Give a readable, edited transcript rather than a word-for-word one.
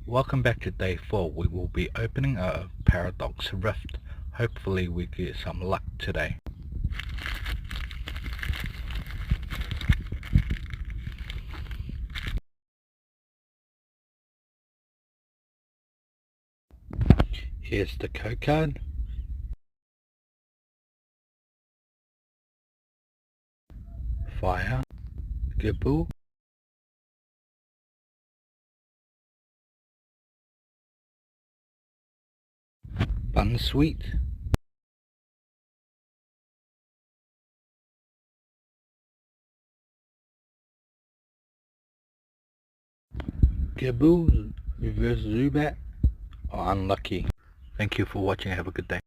Welcome back to day 4. We will be opening a Paradox Rift. Hopefully we get some luck today. Here's the code card. Fire. Gibble. Bunsweet. Gibble. Reverse Zubat. Unlucky. Thank you for watching. Have a good day.